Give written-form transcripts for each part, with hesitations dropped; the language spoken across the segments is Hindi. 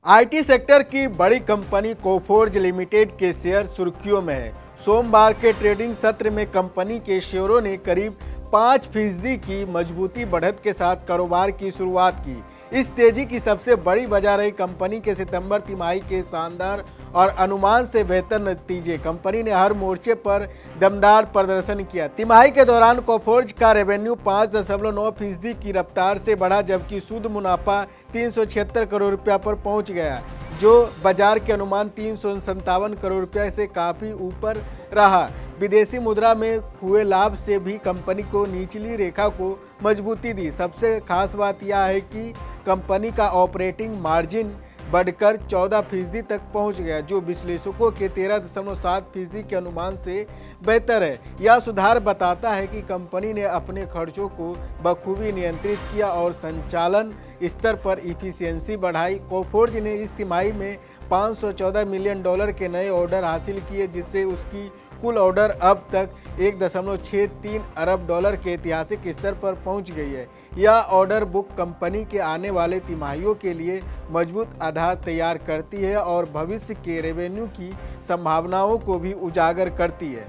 आईटी सेक्टर की बड़ी कंपनी कोफोर्ज लिमिटेड के शेयर सुर्खियों में है। सोमवार के ट्रेडिंग सत्र में कंपनी के शेयरों ने करीब 5% की मजबूती बढ़त के साथ कारोबार की शुरुआत की। इस तेजी की सबसे बड़ी वजह रही कंपनी के सितंबर तिमाही के शानदार और अनुमान से बेहतर नतीजे। कंपनी ने हर मोर्चे पर दमदार प्रदर्शन किया। तिमाही के दौरान कोफोर्ज का रेवेन्यू 5.9% की रफ्तार से बढ़ा, जबकि शुद्ध मुनाफा 376 करोड़ रुपया पर पहुंच गया, जो बाजार के अनुमान 357 करोड़ रुपये से काफ़ी ऊपर रहा। विदेशी मुद्रा में हुए लाभ से भी कंपनी को निचली रेखा को मजबूती दी। सबसे खास बात यह है कि कंपनी का ऑपरेटिंग मार्जिन बढ़कर 14% तक पहुंच गया, जो विश्लेषकों के 13.7% के अनुमान से बेहतर है। यह सुधार बताता है कि कंपनी ने अपने खर्चों को बखूबी नियंत्रित किया और संचालन स्तर पर इफिशियंसी बढ़ाई। कोफोर्ज ने इस तिमाही में $514 मिलियन के नए ऑर्डर हासिल किए, जिससे उसकी कुल ऑर्डर अब तक $1.63 अरब के ऐतिहासिक स्तर पर पहुंच गई है। यह ऑर्डर बुक कंपनी के आने वाले तिमाहियों के लिए मजबूत आधार तैयार करती है और भविष्य के रेवेन्यू की संभावनाओं को भी उजागर करती है।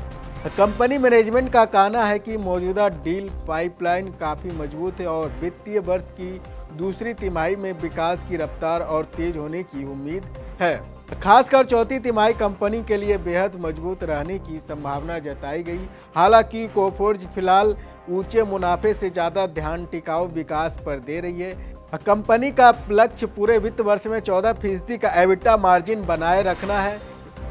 कंपनी मैनेजमेंट का कहना है कि मौजूदा डील पाइपलाइन काफ़ी मजबूत है और वित्तीय वर्ष की दूसरी तिमाही में विकास की रफ्तार और तेज होने की उम्मीद है। खासकर चौथी तिमाही कंपनी के लिए बेहद मजबूत रहने की संभावना जताई गई। हालांकि कोफोर्ज फिलहाल ऊंचे मुनाफे से ज़्यादा ध्यान टिकाऊ विकास पर दे रही है। कंपनी का लक्ष्य पूरे वित्त वर्ष में 14% का एबिटा मार्जिन बनाए रखना है।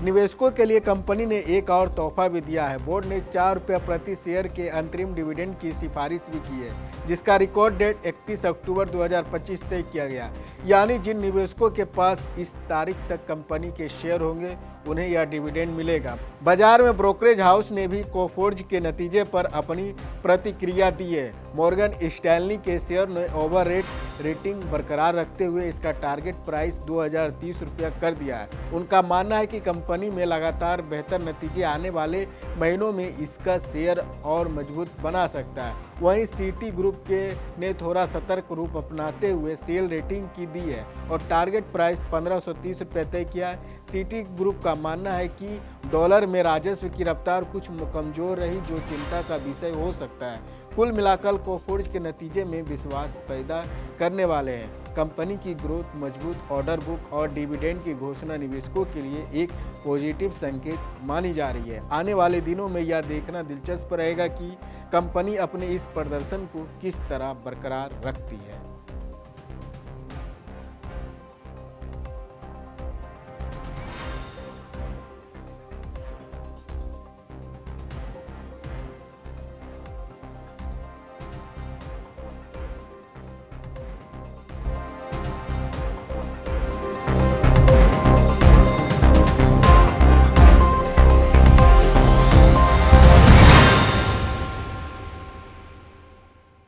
निवेशकों के लिए कंपनी ने एक और तोहफा भी दिया है। बोर्ड ने ₹4 प्रति शेयर के अंतरिम डिविडेंड की सिफारिश भी की है, जिसका रिकॉर्ड डेट 31 अक्टूबर 2025 तय किया गया। यानी जिन निवेशकों के पास इस तारीख तक कंपनी के शेयर होंगे, उन्हें यह डिविडेंड मिलेगा। बाजार में ब्रोकरेज हाउस ने भी कोफोर्ज के नतीजे पर अपनी प्रतिक्रिया दी है। मॉर्गन स्टैनली के शेयर ने ओवर रेटिंग बरकरार रखते हुए इसका टारगेट प्राइस ₹2030 कर दिया है। उनका मानना है कि कंपनी में लगातार बेहतर नतीजे आने वाले महीनों में इसका शेयर और मजबूत बना सकता है। वहीं सिटी ग्रुप ने थोड़ा सतर्क रूप अपनाते हुए सेल रेटिंग की दी है और टारगेट प्राइस ₹1530 तय किया है। सिटी ग्रुप का मानना है कि डॉलर में राजस्व की रफ्तार कुछ कमजोर रही, जो चिंता का विषय हो सकता है। कुल मिलाकर कोफोर्ज के नतीजे में विश्वास पैदा करने वाले हैं। कंपनी की ग्रोथ, मजबूत ऑर्डर बुक और डिविडेंड की घोषणा निवेशकों के लिए एक पॉजिटिव संकेत मानी जा रही है। आने वाले दिनों में यह देखना दिलचस्प रहेगा कि कंपनी अपने इस प्रदर्शन को किस तरह बरकरार रखती है।